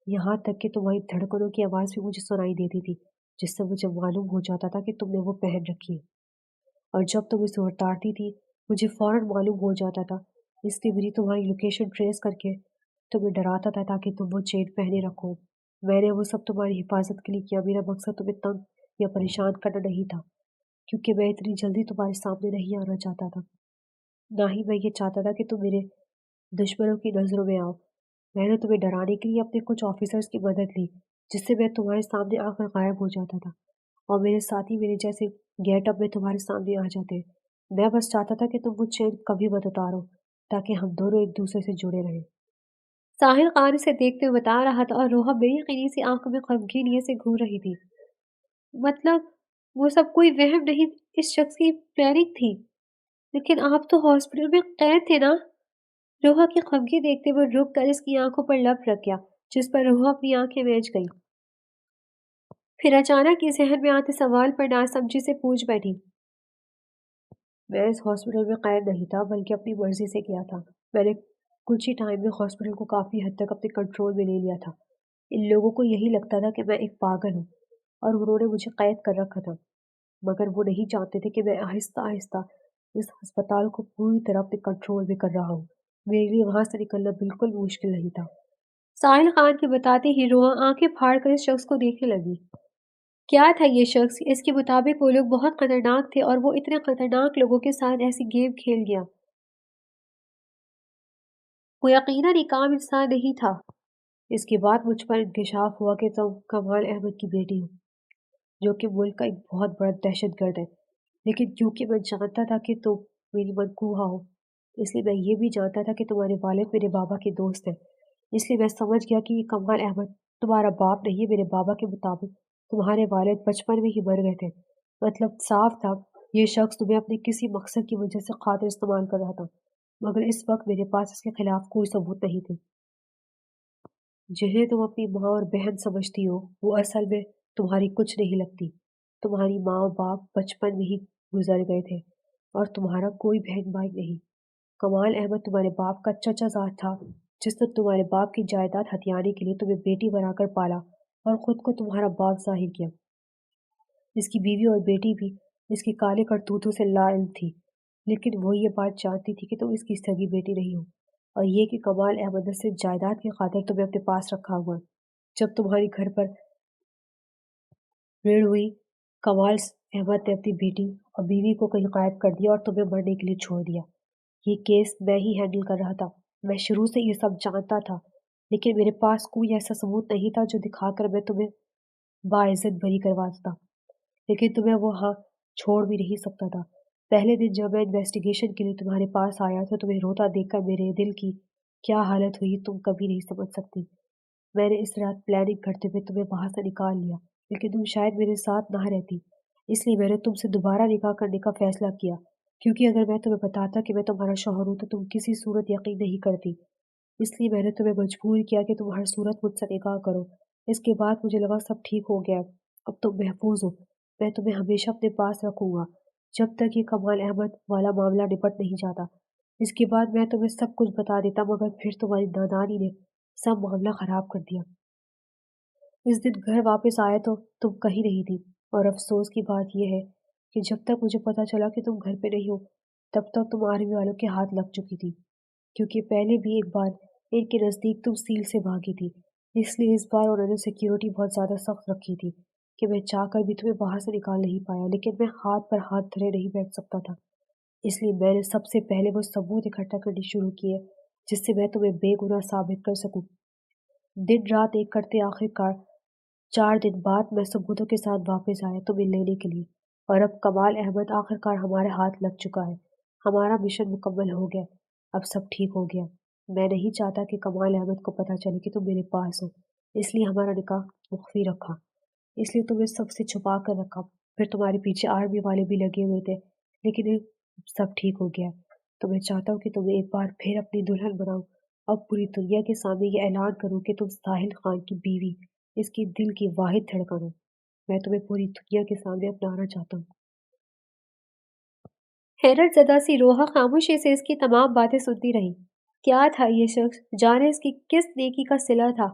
यहाँ तक कि तुम्हारी धड़कनों की आवाज़ भी मुझे सुनाई देती थी, जिससे मुझे मालूम हो जाता था कि तुमने वो पहन रखी है। और जब तुम इसे उतारती थी, मुझे फौरन मालूम हो जाता था, इसलिए मेरी तुम्हारी लोकेशन ट्रेस करके तुम्हें डराता था ताकि तुम वो चेन पहने रखो। मैंने वो सब तुम्हारी हिफाजत के लिए किया। मेरा मकसद तुम्हें तंग या परेशान करना नहीं था, क्योंकि मैं इतनी जल्दी तुम्हारे सामने नहीं आना चाहता था। ना ही मैं ये चाहता था कि तुम मेरे दुश्मनों की नज़रों में आओ। मैंने तुम्हें डराने के लिए अपने कुछ ऑफिसर्स की मदद ली, जिससे मैं तुम्हारे सामने आकर गायब हो जाता था, और मेरे साथी मेरे जैसे गेटअप में तुम्हारे सामने आ जाते। मैं बस चाहता था कि तुम वो चेन कभी मत उतारो, ताकि हम दोनों एक दूसरे से जुड़े रहें। साहिल खान इसे देखते हुए बता रहा था और रोहा बेयकीनी सी आंखों में गमगीन से घूर रही थी। मतलब वो सब कोई वहम नहीं, इस शख्स की प्लानिंग थी। लेकिन आप तो हॉस्पिटल में कैद थे ना? रोहा की खमगी देखते हुए रुक कर इसकी आंखों पर लब रख गया, जिस पर रोहा अपनी आंखें मेज गई। फिर अचानक ये जहन में आते सवाल पर नासमझी से पूछ बैठी। मैं इस हॉस्पिटल में कैद नहीं था, बल्कि अपनी मर्जी से किया था। मैंने कुछ ही टाइम में हॉस्पिटल को काफी हद तक अपने कंट्रोल में ले लिया था। ان لوگوں کو یہی لگتا تھا کہ میں ایک پاگل ہوں اور انہوں نے مجھے قید کر رکھا تھا، مگر وہ نہیں جانتے تھے کہ میں آہستہ آہستہ اس ہسپتال کو پوری طرح اپنے کنٹرول میں کر رہا ہوں۔ میرے لیے وہاں سے نکلنا بالکل مشکل نہیں تھا۔ ساحل خان کے بتاتے ہی روحا آنکھیں پھاڑ کر اس شخص کو دیکھنے لگی۔ کیا تھا یہ شخص؟ اس کے مطابق وہ لوگ بہت خطرناک تھے اور وہ اتنے خطرناک لوگوں کے ساتھ ایسی گیم کھیل گیا۔ وہ یقیناً ایک عام انسان نہیں تھا۔ اس کے بعد مجھ پر انکشاف ہوا کہ تم کمال احمد کی بیٹی ہو، جو کہ ملک کا ایک بہت بڑا دہشت گرد ہے، لیکن کیونکہ میں جانتا تھا کہ تم میری منقوہ ہو، اس لیے میں یہ بھی جانتا تھا کہ تمہارے والد میرے بابا کے دوست ہیں، اس لیے میں سمجھ گیا کہ یہ کمال احمد تمہارا باپ نہیں ہے۔ میرے بابا کے مطابق تمہارے والد بچپن میں ہی مر گئے تھے، مطلب صاف تھا یہ شخص تمہیں اپنے کسی مقصد کی وجہ سے خاطر استعمال کر رہا تھا، مگر اس وقت میرے پاس اس کے خلاف کوئی ثبوت نہیں تھے۔ جنہیں تم اپنی ماں اور بہن سمجھتی ہو وہ اصل میں تمہاری کچھ نہیں لگتی۔ تمہاری ماں اور باپ بچپن میں ہی گزر گئے تھے اور تمہارا کوئی بہن بھائی نہیں۔ کمال احمد تمہارے باپ کا چچا زاد تھا جس نے تمہارے باپ کی جائیداد ہتھیانے کے لیے تمہیں بیٹی بنا کر پالا اور خود کو تمہارا باپ ظاہر کیا۔ اس کی بیوی اور بیٹی بھی اس کی کالے کرتوتوں سے لا علم تھی، لیکن وہ یہ بات جانتی تھی کہ تم اس کی سگی بیٹی نہیں ہو، اور یہ کہ کمال احمد نے صرف جائیداد کی خاطر تمہیں اپنے پاس رکھا ہوا ہے۔ جب تمہاری گھر پر ریڑھ ہوئی، کمال احمد نے اپنی بیٹی اور بیوی کو کہیں غائب کر دیا اور تمہیں مرنے کے لیے چھوڑ دیا۔ یہ کیس میں ہی ہینڈل کر رہا تھا، میں شروع سے یہ سب جانتا تھا، لیکن میرے پاس کوئی ایسا ثبوت نہیں تھا جو دکھا کر میں تمہیں باعزت بری کروا دیتا، لیکن تمہیں وہاں چھوڑ بھی نہیں سکتا تھا۔ پہلے دن جب میں انویسٹیگیشن کے لیے تمہارے پاس آیا تو تمہیں روتا دیکھ کر میرے دل کی کیا حالت ہوئی تم کبھی نہیں سمجھ سکتی۔ میں نے اس رات پلاننگ کرتے ہوئے تمہیں وہاں سے نکال لیا، لیکن تم شاید میرے ساتھ نہ رہتی، اس لیے میں نے تم سے دوبارہ نکاح کرنے کا فیصلہ کیا، کیونکہ اگر میں تمہیں بتاتا کہ میں تمہارا شوہر ہوں تو تم کسی صورت یقین نہیں کرتی۔ اس لیے میں نے تمہیں مجبور کیا کہ تم ہر صورت مجھ سے نکاح کرو۔ اس کے بعد مجھے لگا سب ٹھیک ہو گیا، اب تم محفوظ ہو، میں تمہیں ہمیشہ اپنے پاس رکھوں گا جب تک یہ کمال احمد والا معاملہ نپٹ نہیں جاتا۔ اس کے بعد میں تمہیں سب کچھ بتا دیتا، مگر پھر تمہاری نادانی نے سب معاملہ خراب کر دیا۔ اس دن گھر واپس آئے تو تم کہیں نہیں تھی، اور افسوس کی بات یہ ہے کہ جب تک مجھے پتا چلا کہ تم گھر پہ نہیں ہو تب تک تم آرمی والوں کے ہاتھ لگ چکی تھی، کیونکہ پہلے بھی ایک بار ان کے نزدیک تم سیل سے بھاگی تھی، اس لیے اس بار انہوں نے سیکیورٹی بہت زیادہ سخت رکھی تھی کہ میں چاہ کر بھی تمہیں باہر سے نکال نہیں پایا، لیکن میں ہاتھ پر ہاتھ دھرے نہیں بیٹھ سکتا تھا، اس لیے میں نے سب سے پہلے وہ ثبوت اکٹھا کرنی شروع کیے جس سے میں تمہیں بے گناہ ثابت کر سکوں۔ دن رات ایک کرتے آخرکار 4 دن بعد میں ثبوتوں کے ساتھ واپس آیا تمہیں لینے کے لیے، اور اب کمال احمد آخرکار ہمارے ہاتھ لگ چکا ہے، ہمارا مشن مکمل ہو گیا، اب سب ٹھیک ہو گیا۔ میں نہیں چاہتا کہ کمال احمد کو پتہ چلے کہ تم میرے پاس ہو، اس لیے ہمارا نکاح مخفی رکھا، اس لیے تمہیں سب سے چھپا کر رکھا۔ پھر تمہارے پیچھے آرمی والے بھی لگے ہوئے تھے، لیکن اب سب ٹھیک ہو گیا، تو میں چاہتا ہوں کہ تمہیں ایک بار پھر اپنی دلہن بناؤں، اب پوری دنیا کے سامنے یہ اعلان کروں کہ تم ساحل خان کی بیوی، اس کی دل کی واحد دھڑکن ہو۔ میں تمہیں پوری دنیا کے سامنے اپنانا چاہتا ہوں۔ حیرت زدہ سی روحا خاموشی سے اس کی تمام باتیں سنتی رہی۔ کیا تھا یہ شخص؟ جانے اس کی کس نیکی کا صلہ تھا؟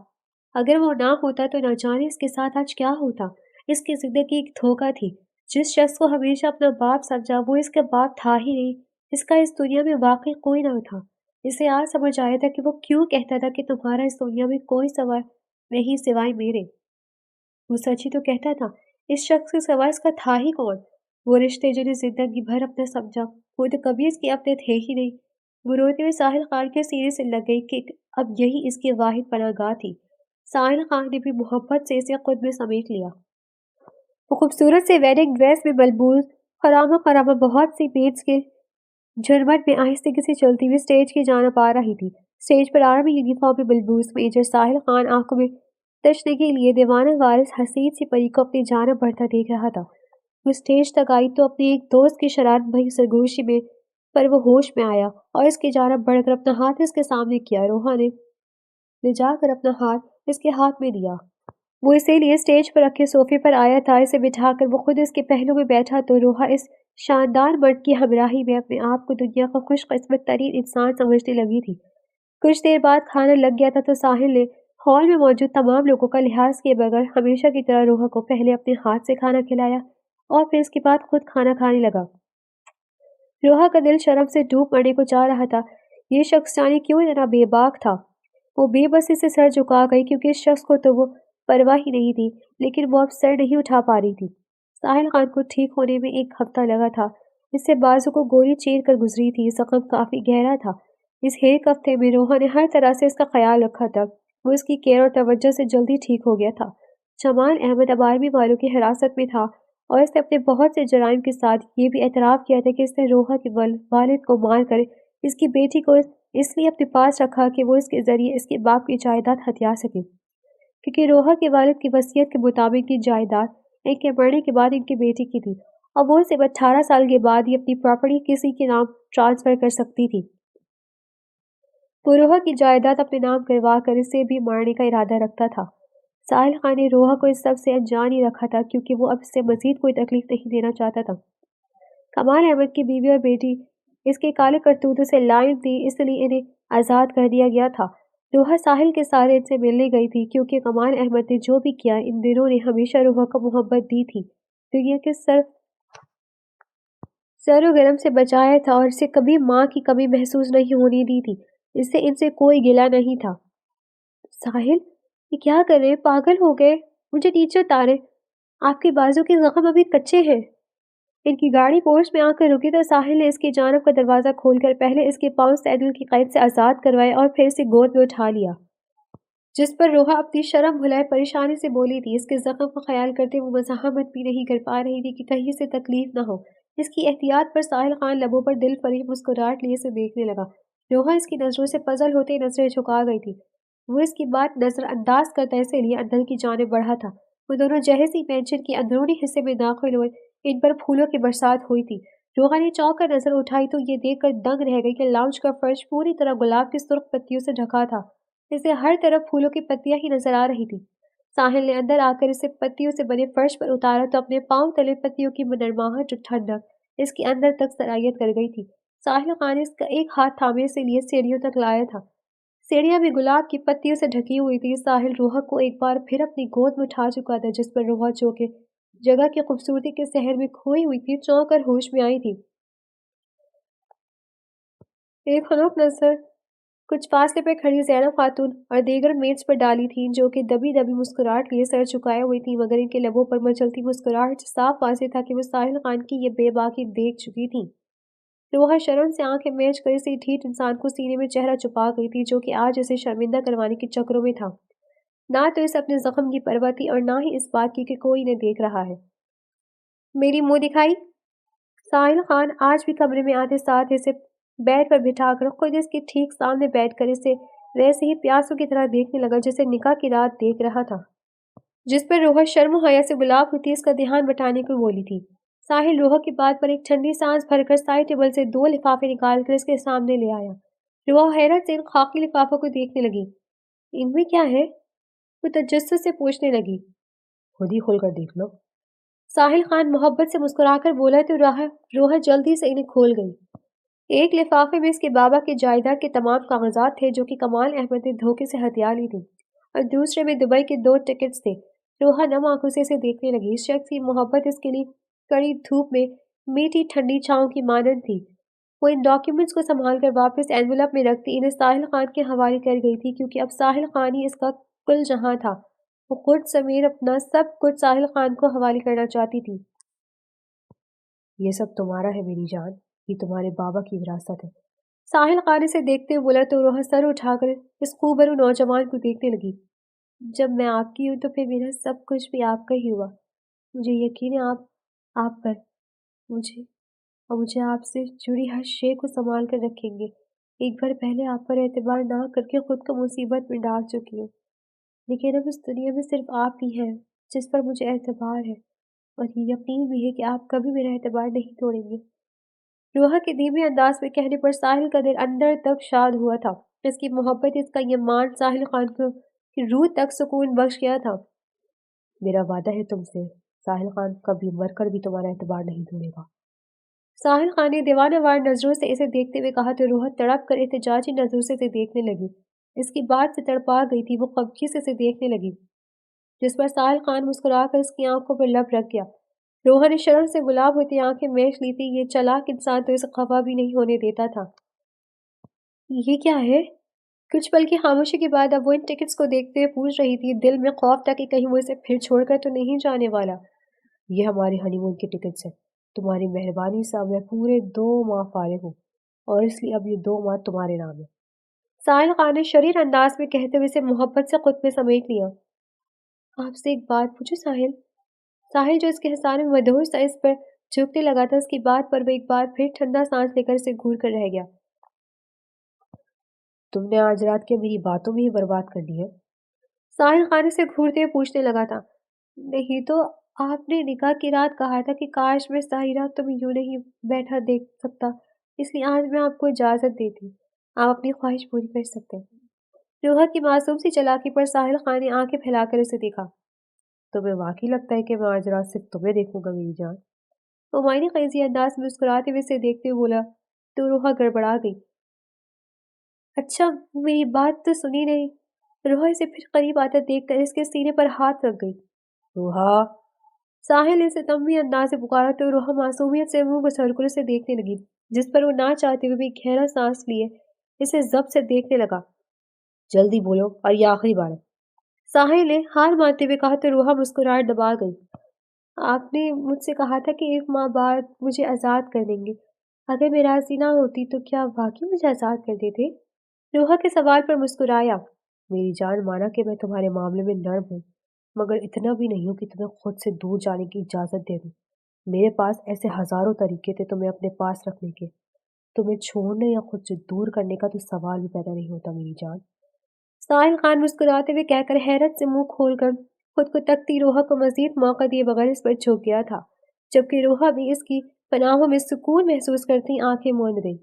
اگر وہ نہ ہوتا تو نہ جانے اس کے ساتھ آج کیا ہوتا۔ اس کی زندگی ایک دھوکہ تھی۔ جس شخص کو ہمیشہ اپنا باپ سمجھا وہ اس کا باپ تھا ہی نہیں، اس کا اس دنیا میں واقعی کوئی نہ تھا۔ اسے آج سمجھ آیا تھا کہ وہ کیوں کہتا تھا کہ تمہارا اس دنیا میں کوئی سوا نہیں سوائے میرے۔ وہ سچ ہی تو کہتا تھا، اس شخص کے سوا اس کا تھا ہی کون؟ وہ رشتے جنہیں زندگی بھر اپنا سمجھا وہ تو کبھی اس کے اپنے تھے ہی نہیں۔ وہ روتے ہوئے ساحل خان کے سینے سے لگ گئی کہ اب یہی اس کی واحد پناہ گاہ تھی۔ ساحل خان نے بھی محبت سے اسے خود میں سمیٹ لیا۔ وہ خوبصورت سے ویڈنگ ڈریس میں ملبوس خرامہ خرامہ بہت سی میڈس کے جھرمٹ میں آہستگی سے چلتی ہوئی اسٹیج کی جانب آ رہی تھی۔ اسٹیج پر آرمی یونیفارم میں ملبوس میجر ساحل خان آنکھوں میں تشنگی لیے دیوانہ وارث حسین سی پری کو اپنی جانب بڑھتا دیکھ رہا تھا۔ وہ اسٹیج تک آئی تو اپنی ایک دوست کی شرارت بھری سرگوشی میں پر وہ ہوش میں آیا اور اس کی جانب بڑھ کر اپنا ہاتھ اس کے سامنے کیا۔ روحا نے لے جا کر اپنا ہاتھ اس کے ہاتھ میں دیا۔ وہ اسی لیے اسٹیج پر رکھے صوفے پر آیا تھا۔ اسے بٹھا کر وہ خود اس کے پہلو میں بیٹھا تو روحا اس شاندار مرد کی ہمراہی میں اپنے آپ کو دنیا کا خوش قسمت ترین انسان سمجھنے لگی تھی۔ کچھ دیر بعد کھانا لگ گیا تھا تو ساحل نے हॉल में मौजूद तमाम लोगों का लिहाज किए बगैर हमेशा की तरह रोहा को पहले अपने हाथ से खाना खिलाया और फिर इसके बाद खुद खाना खाने लगा। रोहा का दिल शर्म से डूब मरने को चाह रहा था। ये शख्स जाने क्यों इतना बेबाक था। वो बेबसी से सर झुका गई क्योंकि इस शख्स को तो वो परवाह ही नहीं थी, लेकिन वो अब सर नहीं उठा पा रही थी। साहिल खान को ठीक होने में 1 हफ्ता लगा था। इससे बाजू को गोली चीर कर गुजरी थी। जख्म काफी गहरा था। इस 1 हफ्ते में रोहा ने हर तरह से इसका ख्याल रखा था। वो इसकी केयर और तवज्जो से जल्दी ठीक हो गया था। जमाल अहमद अब आर्मी वालों की हिरासत में था और इसने अपने बहुत से जराइम के साथ ये भी एतराफ़ किया था कि इसने रोहा के वालिद को मारकर इसकी बेटी को इसलिए अपने पास रखा कि वो इसके ज़रिए इसके बाप की जायदाद हथिया सके, क्योंकि रोहा के वालिद की वसीयत के मुताबिक ये जायदाद इनके मरने के बाद इनकी बेटी की थी और वो सिर्फ 18 साल के बाद ही अपनी प्रॉपर्टी किसी के नाम ट्रांसफ़र कर सकती थी। वो रोहा की जायदाद अपने नाम करवा कर इसे भी मारने का इरादा रखता था। साहिल खान ने रोहा को इस सब से अनजान ही रखा था क्योंकि वो अब इससे मजीद कोई तकलीफ नहीं देना चाहता था। कमाल अहमद की बीवी और बेटी इसके काले करतूतों से लायक थी, इसलिए इन्हें आज़ाद कर दिया गया था। रोहा साहिल के सारे इनसे मिलने गई थी क्योंकि कमाल अहमद ने जो भी किया इन दिनों ने हमेशा रोहा को मोहब्बत दी थी, दुनिया के सरो गरम से बचाया था और इसे कभी माँ की कमी महसूस नहीं होने दी थी। इससे इनसे कोई गिला नहीं था। साहिल, ये क्या कर रहे हैं? पागल हो गए? मुझे नीचे उतारे। आपके बाजू के जख्म अभी कच्चे हैं। इनकी गाड़ी पोर्च में आकर रुकी तो साहिल ने इसकी जानब का दरवाज़ा खोलकर पहले इसके पाँव सैडल की कैद से आज़ाद करवाए और फिर इसे गोद में उठा लिया, जिस पर रोहा अपनी शर्म भुलाए परेशानी से बोली थी। इसके जख्म का ख्याल करते वो मज़ाहमत भी नहीं कर पा रही थी कि कहीं से तकलीफ ना हो। इसकी एहतियात पर साहिल खान लबों पर दिल फरीब मुस्कुराहट लिए से देखने लगा। रोहा इसकी नज़रों से पजल होते नजरें झुका गई थी। वो इसकी बात नज़रअंदाज करता इसलिए अंदर की जानिब बढ़ा था। वो दोनों जहेज़ी पेंशन के अंदरूनी हिस्से में दाखिल हुए। इन पर फूलों की बरसात हुई थी। रोहा ने चौंक कर नजर उठाई तो ये देखकर दंग रह गई कि लाउंज का फर्श पूरी तरह गुलाब की सुर्ख पत्तियों से ढका था। इसे हर तरफ फूलों की पत्तियां ही नजर आ रही थी। साहिल ने अंदर आकर इसे पत्तियों से बने फर्श पर उतारा तो अपने पांव तले पत्तियों की नरमाहट और ठंडक इसके अंदर तक सरायत कर गई थी। साहिल खान इसका एक हाथ थामे से लिए सीढ़ियों तक लाया था। सीढ़ियां भी गुलाब की पत्तियों से ढकी हुई थी। साहिल रोहा को एक बार फिर अपनी गोद में उठा चुका था, जिस पर रोहा चौके जगह की खूबसूरती के शहर में खोई हुई थी, चौंक कर होश में आई थी। एक खनक नजर कुछ फासले पर खड़ी ज़ैनब खातून और दीगर मेज़ पर डाली थीं, जो कि दबी दबी मुस्कुराहट लिए सर झुकाए हुई थी, मगर इनके लबों पर मचलती मुस्कुराहट से साफ वाज़ेह था कि वो साहिल खान की ये बेबाकी देख चुकी थी। रोहा शर्म से आंखें मेज कर इसी ढीठ इंसान को सीने में चेहरा छुपा गई थी, जो कि आज इसे शर्मिंदा करवाने के चक्रों में था। ना तो इसे अपने जख्म की परवाह थी और ना ही इस बात की कि कोई इन्हें देख रहा है। मेरी मुंह दिखाई। साहिल खान आज भी कमरे में आते साथ इसे बेड पर बिठाकर खुद इसके ठीक सामने बैठकर इसे वैसे ही प्यासों की तरह देखने लगा जैसे निकाह की रात देख रहा था, जिस पर रोहा शर्म हया से गुलाब होती इसका ध्यान बटाने को बोली थी। साहिल रोहा की बात पर एक ठंडी सांस भरकर साइड टेबल से 2 लिफाफे निकालकर इसके सामने ले आया। रोहा हैरत से इन खाकी लिफाफों को देखने लगी। इनमें क्या है? वो तजस्सुस से पूछने लगी। खुद ही खोल कर देख लो। साहिल खान मोहब्बत से मुस्कुराकर बोला तो रोहा जल्दी से इन्हें खोल गई। एक लिफाफे में इसके बाबा की जायदाद के तमाम कागजात थे, जो कि कमाल अहमद ने धोखे से हथिया ली थी, और दूसरे में दुबई के 2 टिकट्स थे। रोहा नम आंखों से इसे देखने लगी। इस शख्स की मोहब्बत इसके लिए कड़ी धूप में मीठी ठंडी छांव की मानंद थी। वो इन डॉक्यूमेंट्स को संभाल कर वापस एनवेलप में रखती इन्हें साहिल खान के हवाले कर गई थी, क्योंकि अब साहिल खान ही इसका कुल जहां था। वो खुद समीर अपना सब कुछ साहिल खान को हवाले करना चाहती थी। ये सब तुम्हारा है मेरी जान, ये तुम्हारे बाबा की विरासत है। साहिल खान इसे देखते हुए बोला तो रोहा सर उठाकर इस खूबरू नौजवान को देखने लगी। जब मैं आपकी हूँ तो फिर मेरा सब कुछ भी आपका ही हुआ। मुझे यकीन है आप पर मुझे आपसे जुड़ी हर शे को संभाल कर रखेंगे। एक बार पहले आप पर एतबार ना करके खुद को मुसीबत में डाल चुकी हूँ, लेकिन अब इस दुनिया में सिर्फ आप ही हैं जिस पर मुझे एतबार है, और ये यकीन भी है कि आप कभी मेरा एतबार नहीं तोड़ेंगे। रोहा के धीमे अंदाज में कहने पर साहिल का दिल अंदर तक शाद हुआ था। इसकी मोहब्बत, इसका ये मान साहिल खान को की रूह तक सुकून बख्श गया था। मेरा वादा है तुमसे, साहिल खान कभी मरकर भी तुम्हारा एतबार नहीं तोड़ेगा। साहिल खान ने दीवानावार नजरों से इसे देखते हुए कहा तो रोहा तड़प कर एहतजाजी नजरों से इसे देखने लगी। اس کی بات سے تڑپا گئی تھی، وہ خفگی سے اسے دیکھنے لگی، جس پر ساحل خان مسکرا کر اس کی آنکھوں پر لب رکھ گیا۔ روحا نے شرم سے گلاب ہوتی آنکھیں میچ لی تھی، یہ چالاک انسان تو اسے خفا بھی نہیں ہونے دیتا تھا۔ یہ کیا ہے؟ کچھ پل کی خاموشی کے بعد اب وہ ان ٹکٹس کو دیکھتے ہوئے پوچھ رہی تھی، دل میں خوف تھا کہ کہیں وہ اسے پھر چھوڑ کر تو نہیں جانے والا۔ یہ ہمارے ہنی مون کے ٹکٹس ہیں، تمہاری مہربانی سے اب میں پورے 2 ماہ فارغ ہوں، اور اس لیے اب یہ 2 ماہ تمہارے نام ہے۔ ساحل خان نے شریر انداز میں کہتے ہوئے اسے محبت سے خود میں سمیٹ لیا۔ آپ سے ایک بات پوچھوں ساحل؟ ساحل جو اس کے احسان میں مدہوش تھا اس پر جھکنے لگا تھا، اس کی بات پر وہ ایک بار پھر ٹھنڈا سانس لے کر اسے گھور کر رہ گیا۔ تم نے آج رات کے میری باتوں میں ہی برباد کر دی ہے؟ ساحل خان سے گھورتے ہوئے پوچھنے لگا تھا۔ نہیں تو آپ نے نکاح کی رات کہا تھا کہ کاش میں ساری رات تمہیں یوں نہیں بیٹھا دیکھ سکتا، اس لیے آج میں آپ کو اجازت دیتی ہوں، آپ اپنی خواہش پوری کر سکتے ہیں۔ روحا کی معصوم سی چلاکی پر ساحل خان نے آنکھیں پھیلا کر اسے دیکھا۔ تمہیں واقعی لگتا ہے کہ میں آج رات صرف تمہیں دیکھوں گا میری جان؟ وہ معنی خیزی انداز میں مسکراتے ہوئے اسے دیکھتے ہوئے بولا تو روحا گڑبڑا گئی۔ اچھا میری بات تو سنی نہیں۔ روحا اسے پھر قریب آتا دیکھ کر اس کے سینے پر ہاتھ رکھ گئی۔ روحا! ساحل نے اسے تمبی انداز سے پکارا تو روحا معصومیت سے منہ بچھوڑ کر اسے دیکھنے لگی، جس پر وہ نہ چاہتے ہوئے بھی گہرا سانس لیے اسے ضبط سے دیکھنے لگا۔ جلدی بولو اور یہ آخری بار ہے۔ ساحل نے ہار مانتے ہوئے کہا تو روحا مسکراہٹ دبا گئی۔ آپ نے مجھ سے کہا تھا کہ 1 ماہ بعد مجھے آزاد کر دیں گے، اگر میں راضی نہ ہوتی تو کیا واقعی مجھے آزاد کر دیتے؟ روحا کے سوال پر مسکرایا۔ میری جان، مانا کہ میں تمہارے معاملے میں نرم ہوں، مگر اتنا بھی نہیں ہوں کہ تمہیں خود سے دور جانے کی اجازت دے دوں۔ میرے پاس ایسے ہزاروں طریقے تھے تمہیں اپنے پاس رکھنے کے، تمہیں چھوڑنے یا خود سے دور کرنے کا تو سوال بھی پیدا نہیں ہوتا میری جان۔ ساحل خان مسکراتے ہوئے کہہ کر حیرت سے منہ کھول کر خود کو تکتی روحا کو مزید موقع دیے بغیر اس پر جھک گیا تھا، جبکہ روحا بھی اس کی پناہوں میں سکون محسوس کرتی آنکھیں موند گئی۔